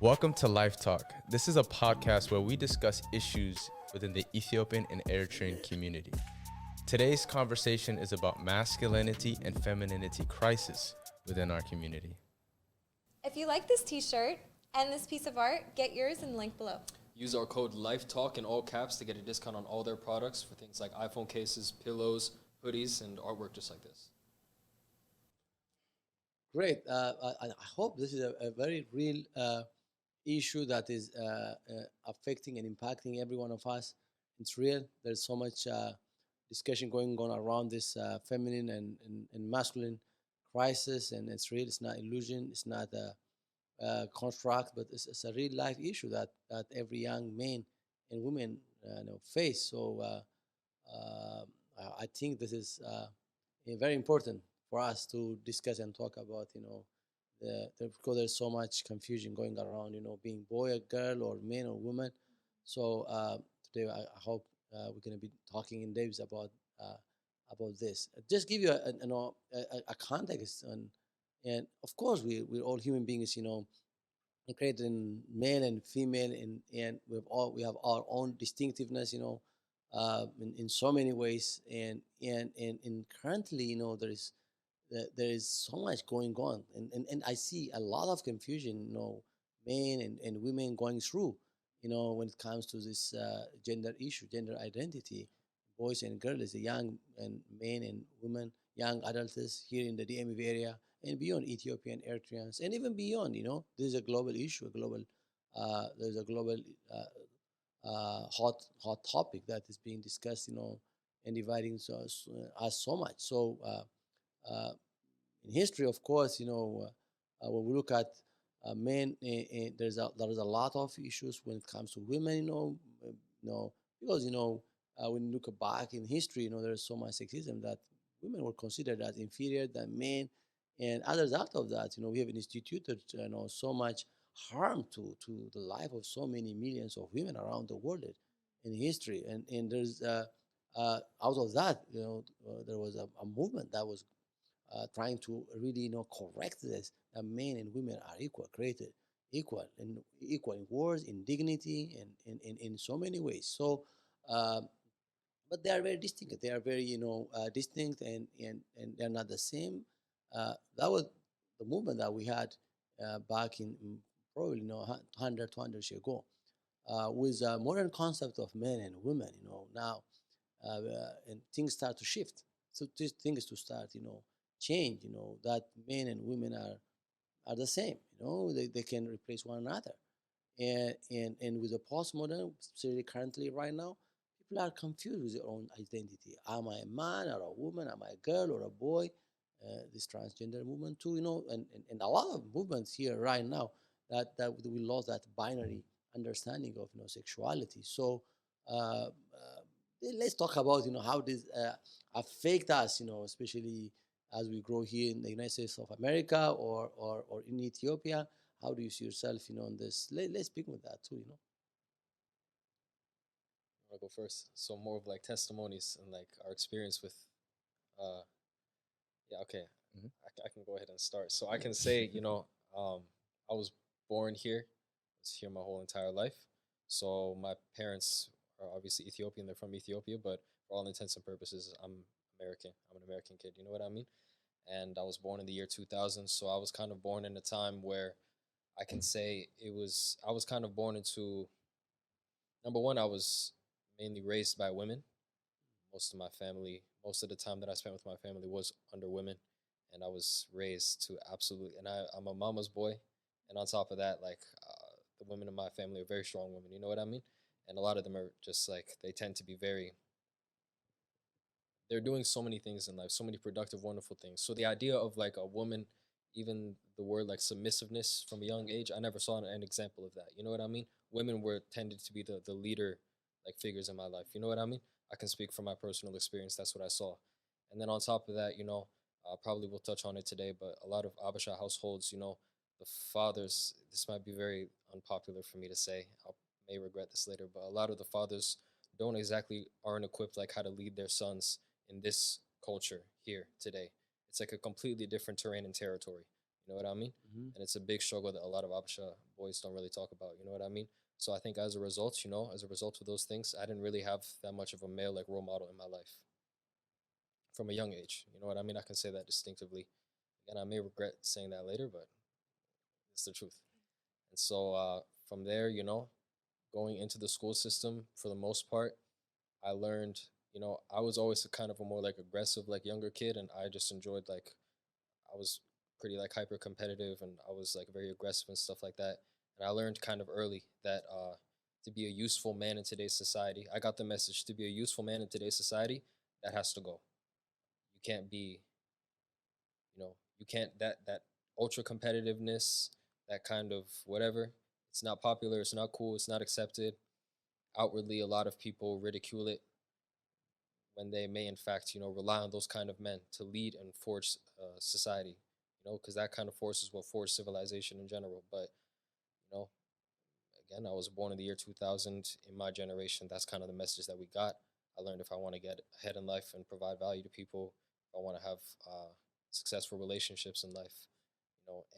Welcome to Life Talk. This is a podcast where we discuss issues within the Ethiopian and Eritrean community. Today's conversation is about masculinity and femininity crisis within our community. If you like this t-shirt and this piece of art, get yours in the link below. Use our code LifeTalk in all caps to get a discount on all their products for things like iPhone cases, pillows, hoodies, and artwork just like this. Great. I hope this is a very real issue that is affecting and impacting every one of us. It's real. There's so much discussion going on around this feminine and masculine crisis, and it's real. It's not illusion. It's not a construct, but it's a real life issue that every young man and woman face. So I think this is very important for us to discuss and talk about, because there's so much confusion going around, being boy or girl or man or woman. So today I hope we're going to be talking in depth about this. Just give you a context, and of course we're all human beings, created in male and female, and we have our own distinctiveness, in so many ways, and currently, there is so much going on, and I see a lot of confusion, men and women going through, when it comes to this gender issue, gender identity, boys and girls, young and men and women, young adults here in the DMV area and beyond, Ethiopian, Eritreans, and even beyond. This is a global issue, there's a global hot topic that is being discussed, and dividing us so much. So in history, of course, when we look at men, there's a lot of issues when it comes to women, because when you look back in history, there's so much sexism that women were considered as inferior than men, and others out of that, we have instituted, so much harm to the life of so many millions of women around the world in history, and there's out of that, there was a movement that was trying to really, correct this, that men and women are created equal, and equal in words, in dignity, and in so many ways. So, but they are very distinct. They are very, distinct, and they're not the same. That was the movement that we had back in probably 100, 200 years ago, with a modern concept of men and women. Now, and things start to shift. So these things to start, change. That men and women are the same. They can replace one another. And with the postmodern, especially currently right now, people are confused with their own identity. Am I a man or a woman? Am I a girl or a boy? This transgender movement too, and a lot of movements here right now that we lost that binary understanding of sexuality. So let's talk about how this affect us, especially as we grow here in the United States of America or in Ethiopia. How do you see yourself, in this? Let's speak with that too. I'll go first. So more of like testimonies and like our experience with, yeah, okay. Mhm. I can go ahead and start. So I can say, I was born here. I was here my whole entire life. So my parents are obviously Ethiopian. They're from Ethiopia, but for all intents and purposes, I'm American. I'm an American kid. You know what I mean? And I was born in the year 2000. So I was kind of born in a time where I can say I was kind of born into, number one, I was mainly raised by women. Most of the time that I spent with my family was under women, and I was raised to absolutely. And I'm a mama's boy, and on top of that, like the women in my family are very strong women. You know what I mean? And a lot of them are just like they tend to be very. They're doing so many things in life, so many productive, wonderful things. So the idea of like a woman, even the word like submissiveness from a young age, I never saw an example of that. You know what I mean? Women were tended to be the leader like figures in my life. You know what I mean? I can speak from my personal experience. That's what I saw. And then on top of that, probably we'll touch on it today, but a lot of Abasha households, the fathers, this might be very unpopular for me to say. I may regret this later, but a lot of the fathers aren't equipped like how to lead their sons in this culture here today. It's like a completely different terrain and territory. You know what I mean? Hmm. And it's a big struggle that a lot of Abasha boys don't really talk about. You know what I mean? So I think as a result, as a result of those things, I didn't really have that much of a male like role model in my life from a young age. You know what I mean? I can say that distinctively. And I may regret saying that later, but it's the truth. And so from there, going into the school system for the most part, I learned, I was always a kind of a more like aggressive, like younger kid, and I just enjoyed like I was pretty like hyper competitive, and I was like very aggressive and stuff like that. And I learned kind of early that to be a useful man in today's society, I got the message to be a useful man in today's society, that has to go. You can't be, you can't that ultra competitiveness, that kind of whatever. It's not popular. It's not cool. It's not accepted. Outwardly, a lot of people ridicule it when they may, in fact, rely on those kind of men to lead and forge society. Because that kind of force is what forged civilization in general. But you know, again, I was born in the year 2000. In my generation, that's kind of the message that we got. I learned if I want to get ahead in life and provide value to people, if I want to have successful relationships in life,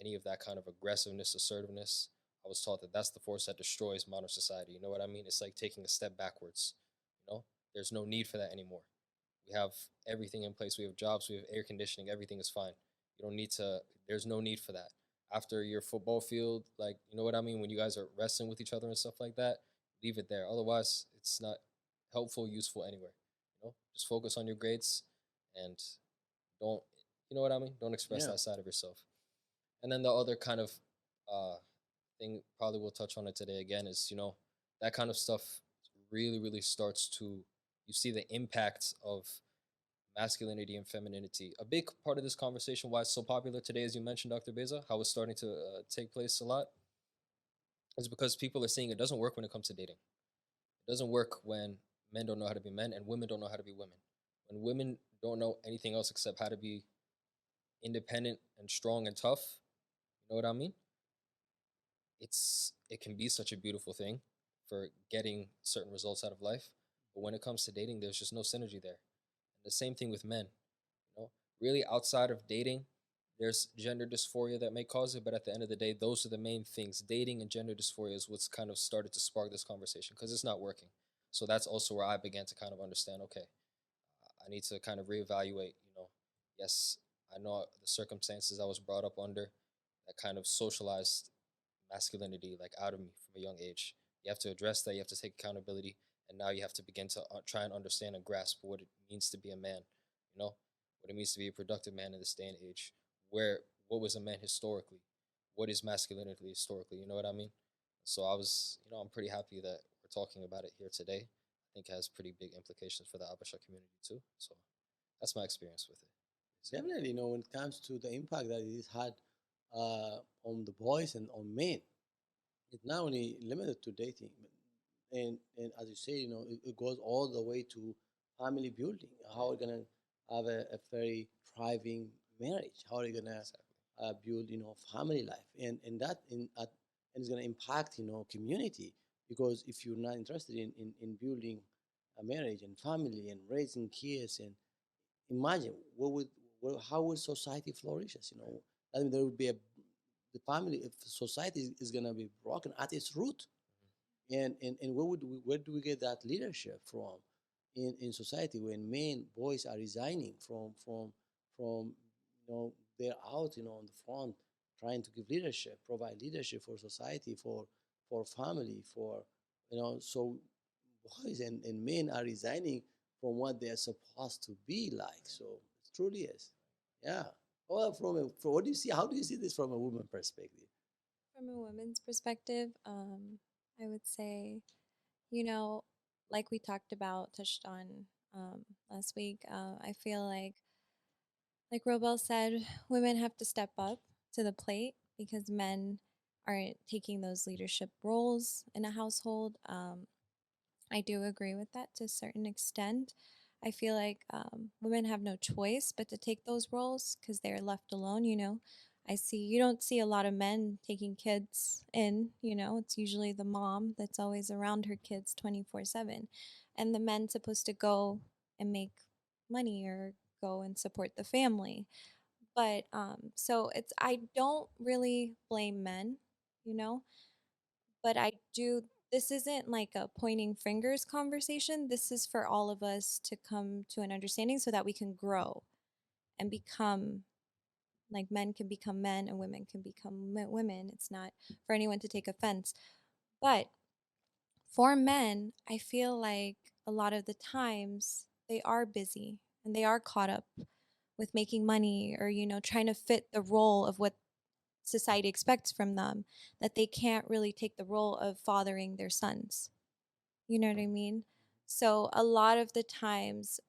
any of that kind of aggressiveness, assertiveness, I was taught that that's the force that destroys modern society. You know what I mean? It's like taking a step backwards. You know, there's no need for that anymore. We have everything in place. We have jobs. We have air conditioning. Everything is fine. You don't need to. There's no need for that. After your football field, like, you know what I mean, when you guys are wrestling with each other and stuff like that, leave it there. Otherwise, it's not helpful, useful anywhere. Just focus on your grades and don't. You know what I mean? Don't express Yeah. that side of yourself. And then the other kind of uh, thing, probably we'll touch on it today again, is that kind of stuff really, really starts to, you see the impact of masculinity and femininity. A big part of this conversation, why it's so popular today, as you mentioned, Dr. Beza, how it's starting to take place a lot, is because people are seeing it doesn't work when it comes to dating. It doesn't work when men don't know how to be men and women don't know how to be women. When women don't know anything else except how to be independent and strong and tough, you know what I mean? It can be such a beautiful thing for getting certain results out of life, but when it comes to dating, there's just no synergy there. And the same thing with men. Really, outside of dating, there's gender dysphoria that may cause it, but at the end of the day, those are the main things. Dating and gender dysphoria is what's kind of started to spark this conversation because it's not working. So that's also where I began to kind of understand, okay, I need to kind of reevaluate. Yes, I know the circumstances I was brought up under that kind of socialized masculinity like out of me from a young age. You have to address that. You have to take accountability, and now you have to begin to try and understand and grasp what it means to be a man. What it means to be a productive man in this day and age. What was a man historically? What is masculinity historically? You know what I mean? So I'm pretty happy that we're talking about it here today. I think it has pretty big implications for the Abasha community too. So that's my experience with it. So, Definitely, when it comes to the impact that it has had on the boys and on men, it's not only limited to dating, and as you say, it goes all the way to family building. How are you gonna have a very thriving marriage? How are you gonna exactly. build, family life? And that and it's gonna impact, community, because if you're not interested in building a marriage and family and raising kids, and imagine how would society flourishes? I mean, there would be the family, if society is going to be broken at its root. And where do we get that leadership from in society when men, boys are resigning from they're out, on the front, trying to give leadership, provide leadership for society, for family, for so boys and men are resigning from what they're supposed to be like. So it truly is. Yeah. Well, from what do you see? How do you see this from a woman perspective? From a woman's perspective, I would say, you know, like we talked about, touched on last week, I feel like Robel said, women have to step up to the plate because men aren't taking those leadership roles in a household. I do agree with that to a certain extent. I feel like women have no choice but to take those roles because they're left alone. You don't see a lot of men taking kids in, it's usually the mom that's always around her kids 24/7. And the men's supposed to go and make money or go and support the family. But so it's I don't really blame men, you know, but I do. This isn't like a pointing fingers conversation. This is for all of us to come to an understanding so that we can grow and become like men can become men and women can become women. It's not for anyone to take offense. But for men, I feel like a lot of the times they are busy and they are caught up with making money or, trying to fit the role of what society expects from them, that they can't really take the role of fathering their sons. You know what I mean? So a lot of the times,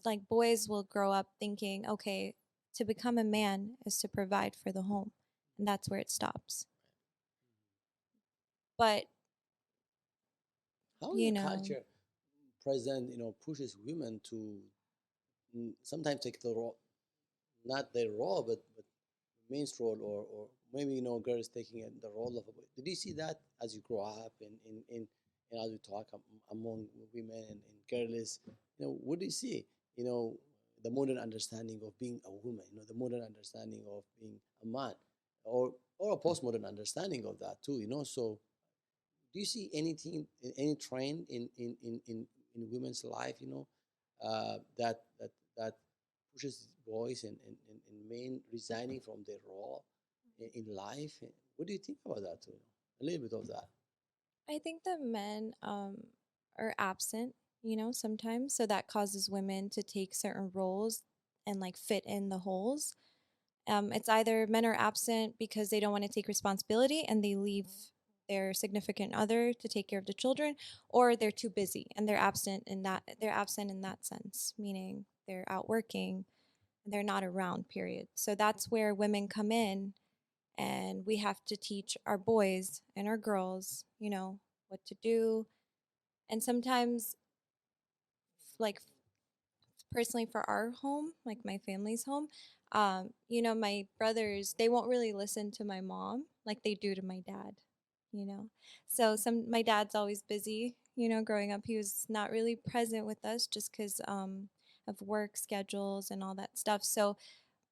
like boys will grow up thinking, okay, to become a man is to provide for the home. And that's where it stops. But, How you the know, culture present, pushes women to sometimes take the role, not their role, but men's role, or maybe girls taking the role of a boy. Did you see that as you grow up and as we talk among women and girls? What do you see? You know, the modern understanding of being a woman. The modern understanding of being a man, or a postmodern understanding of that too. So do you see anything, any trend in women's life, that pushes boys and men resigning from their role in life? What do you think about that too? A little bit of that. I think that men are absent, sometimes. So that causes women to take certain roles and like fit in the holes. It's either men are absent because they don't want to take responsibility and they leave their significant other to take care of the children, or they're too busy and they're absent in that sense, meaning they're out working and they're not around, period. So that's where women come in and we have to teach our boys and our girls, what to do. And sometimes, like personally for our home, like my family's home, my brothers, they won't really listen to my mom like they do to my dad, you know. So my dad's always busy, growing up he was not really present with us just cuz of work schedules and all that stuff. So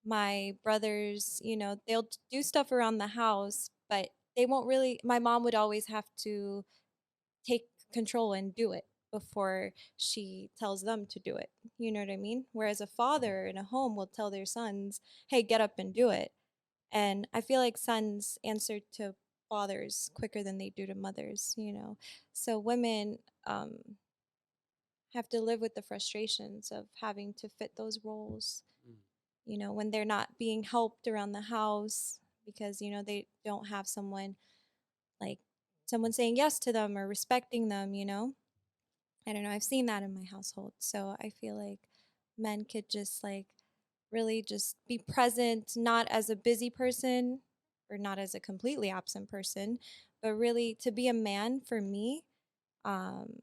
my brothers, they'll do stuff around the house, but they won't really my mom would always have to take control and do it before she tells them to do it. You know what I mean? Whereas a father in a home will tell their sons, "Hey, get up and do it." And I feel like sons answer to fathers quicker than they do to mothers. So women have to live with the frustrations of having to fit those roles, when they're not being helped around the house because, they don't have like someone saying yes to them or respecting them. I don't know. I've seen that in my household. So I feel like men could just like really just be present, not as a busy person or not as a completely absent person, but really to be a man for me um,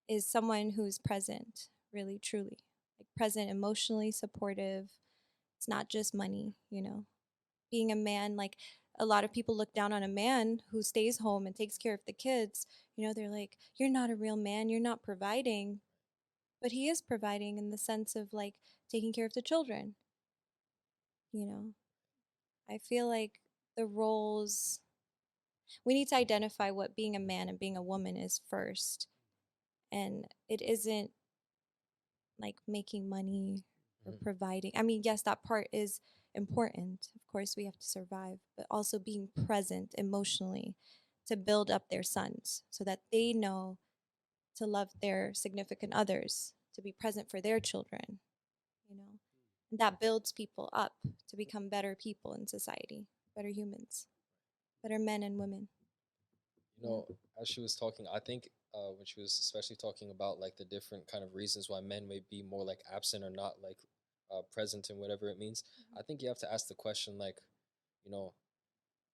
is someone who's present, really, truly. Like present, emotionally supportive. It's not just money. Being a man, like a lot of people look down on a man who stays home and takes care of the kids. They're like, you're not a real man, you're not providing. But he is providing in the sense of like taking care of the children. you know I feel like the roles, we need to identify what being a man and being a woman is first, and it isn't like making money or Mhm. providing. I mean, yes, that part is important. Of course, we have to survive, but also being present emotionally to build up their sons so that they know to love their significant others, to be present for their children, you know. And that builds people up to become better people in society, better humans, better men and women. You know, as she was talking, I think when she was especially talking about like the different kind of reasons why men may be more like absent or not like present in whatever it means, I think you have to ask the question like, you know,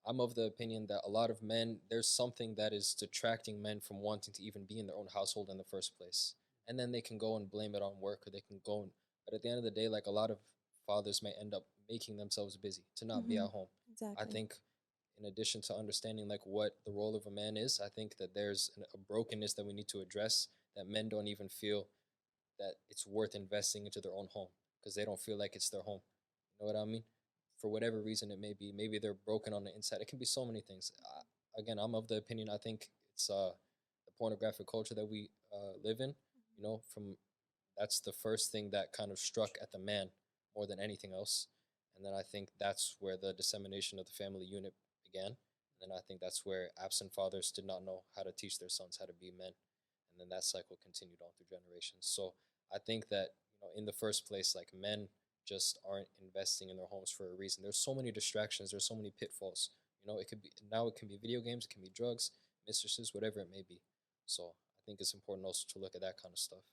I'm of the opinion that a lot of men, there's something that is detracting men from wanting to even be in their own household in the first place. And then they can go and blame it on work or they can go and, but at the end of the day, like a lot of fathers may end up making themselves busy to not be Mm-hmm. at home. I Exactly. think in addition to understanding like what the role of a man is, I think that there's a brokenness that we need to address, that men don't even feel that it's worth investing into their own home because they don't feel like it's their home. You know what I mean? for whatever reason it may be. Maybe they're broken on the inside. It can be so many things. Again, I'm of the opinion. I think it's the pornographic culture that we live in. You know, from that's the first thing that kind of struck at the man more than anything else. And then I think that's where the dissemination of the family unit began. And then I think that's where absent fathers did not know how to teach their sons how to be men. And then that cycle continued on through generations. So I think that, in the first place, like, men just aren't investing in their homes for a reason. There's so many distractions, there's so many pitfalls. It can be video games, it can be drugs, mistresses, whatever it may be. So I think it's important also to look at that kind of stuff.